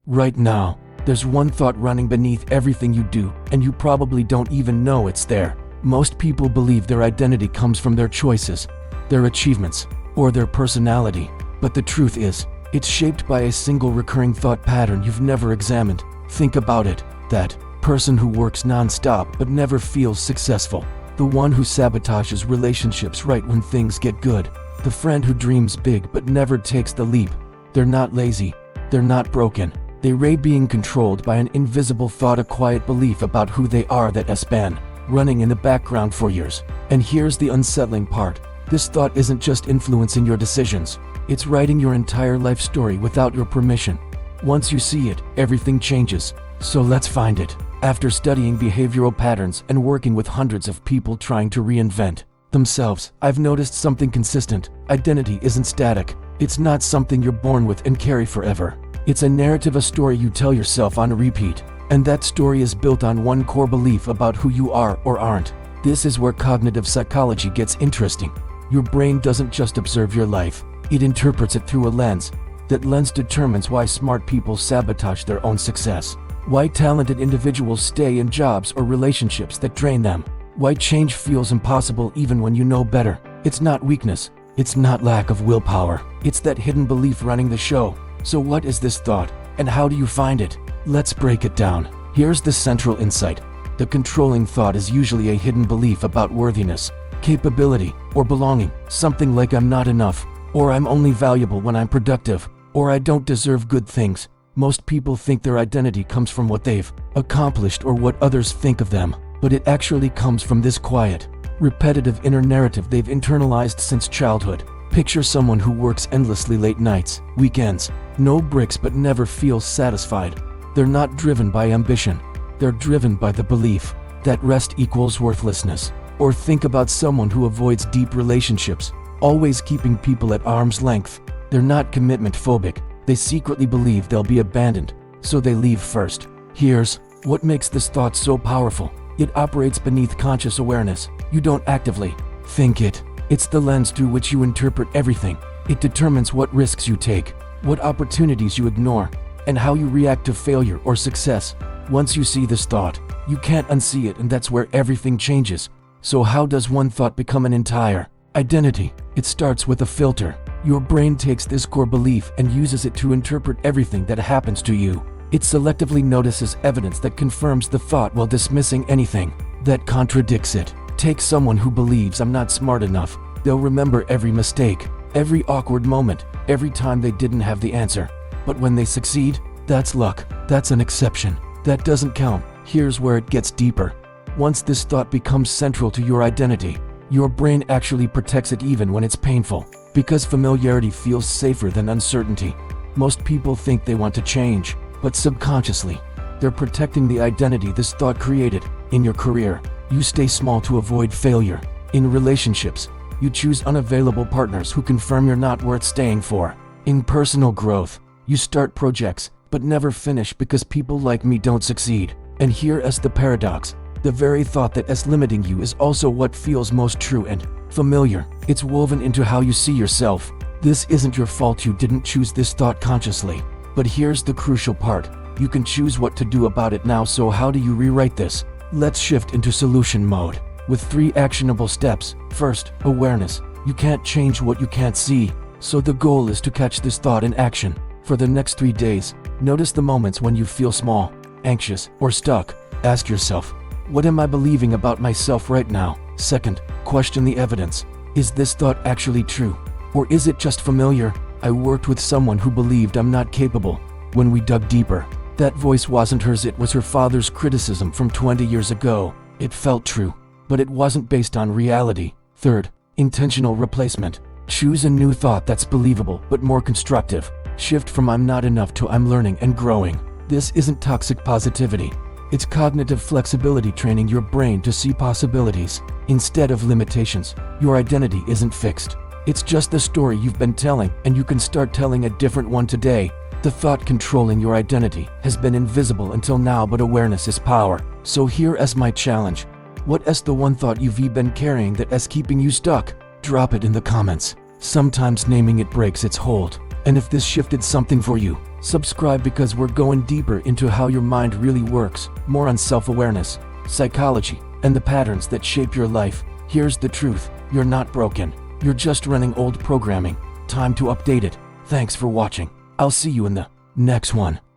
Right now, there's one thought running beneath everything you do, and you probably don't even know it's there. Most people believe their identity comes from their choices, their achievements, or their personality. But the truth is, it's shaped by a single recurring thought pattern you've never examined. Think about it. That person who works non-stop but never feels successful. The one who sabotages relationships right when things get good. The friend who dreams big but never takes the leap. They're not lazy. They're not broken. They're being controlled by an invisible thought, a quiet belief about who they are that has been running in the background for years. And here's the unsettling part. This thought isn't just influencing your decisions. It's writing your entire life story without your permission. Once you see it, everything changes. So let's find it. After studying behavioral patterns and working with hundreds of people trying to reinvent themselves, I've noticed something consistent. Identity isn't static. It's not something you're born with and carry forever. It's a narrative, a story you tell yourself on repeat. And that story is built on one core belief about who you are or aren't. This is where cognitive psychology gets interesting. Your brain doesn't just observe your life. It interprets it through a lens. That lens determines why smart people sabotage their own success. Why talented individuals stay in jobs or relationships that drain them. Why change feels impossible even when you know better. It's not weakness. It's not lack of willpower. It's that hidden belief running the show. So what is this thought, and how do you find it? Let's break it down. Here's the central insight. The controlling thought is usually a hidden belief about worthiness, capability, or belonging. Something like I'm not enough, or I'm only valuable when I'm productive, or I don't deserve good things. Most people think their identity comes from what they've accomplished or what others think of them, but it actually comes from this quiet, repetitive inner narrative they've internalized since childhood. Picture someone who works endlessly late nights, weekends, no breaks but never feels satisfied. They're not driven by ambition. They're driven by the belief that rest equals worthlessness. Or think about someone who avoids deep relationships, always keeping people at arm's length. They're not commitment phobic. They secretly believe they'll be abandoned, so they leave first. Here's what makes this thought so powerful. It operates beneath conscious awareness. You don't actively think it. It's the lens through which you interpret everything. It determines what risks you take, what opportunities you ignore, and how you react to failure or success. Once you see this thought, you can't unsee it, and that's where everything changes. So how does one thought become an entire identity? It starts with a filter. Your brain takes this core belief and uses it to interpret everything that happens to you. It selectively notices evidence that confirms the thought while dismissing anything that contradicts it. Take someone who believes I'm not smart enough. They'll remember every mistake, every awkward moment, every time they didn't have the answer. But when they succeed, that's luck. That's an exception. That doesn't count. Here's where it gets deeper. Once this thought becomes central to your identity, your brain actually protects it even when it's painful. Because familiarity feels safer than uncertainty. Most people think they want to change, but subconsciously, they're protecting the identity this thought created. In your career, you stay small to avoid failure. In relationships, you choose unavailable partners who confirm you're not worth staying for. In personal growth, you start projects, but never finish because people like me don't succeed. And here is the paradox. The very thought that is limiting you is also what feels most true and familiar. It's woven into how you see yourself. This isn't your fault. You didn't choose this thought consciously. But here's the crucial part. You can choose what to do about it now. So how do you rewrite this? Let's shift into solution mode with 3 actionable steps. First, awareness. You can't change what you can't see. So the goal is to catch this thought in action. For the next 3 days, notice the moments when you feel small, anxious, or stuck. Ask yourself, what am I believing about myself right now? Second, question the evidence. Is this thought actually true? Or is it just familiar? I worked with someone who believed I'm not capable. When we dug deeper, that voice wasn't hers. It was her father's criticism from 20 years ago. It felt true, but it wasn't based on reality. Third, intentional replacement. Choose a new thought that's believable but more constructive. Shift from I'm not enough to I'm learning and growing. This isn't toxic positivity. It's cognitive flexibility, training your brain to see possibilities instead of limitations. Your identity isn't fixed. It's just the story you've been telling, and you can start telling a different one today. The thought controlling your identity has been invisible until now, but awareness is power. So here is my challenge. What is the one thought you've been carrying that is keeping you stuck? Drop it in the comments. Sometimes naming it breaks its hold. And if this shifted something for you, subscribe because we're going deeper into how your mind really works, more on self-awareness, psychology, and the patterns that shape your life. Here's the truth: you're not broken. You're just running old programming. Time to update it. Thanks for watching. I'll see you in the next one.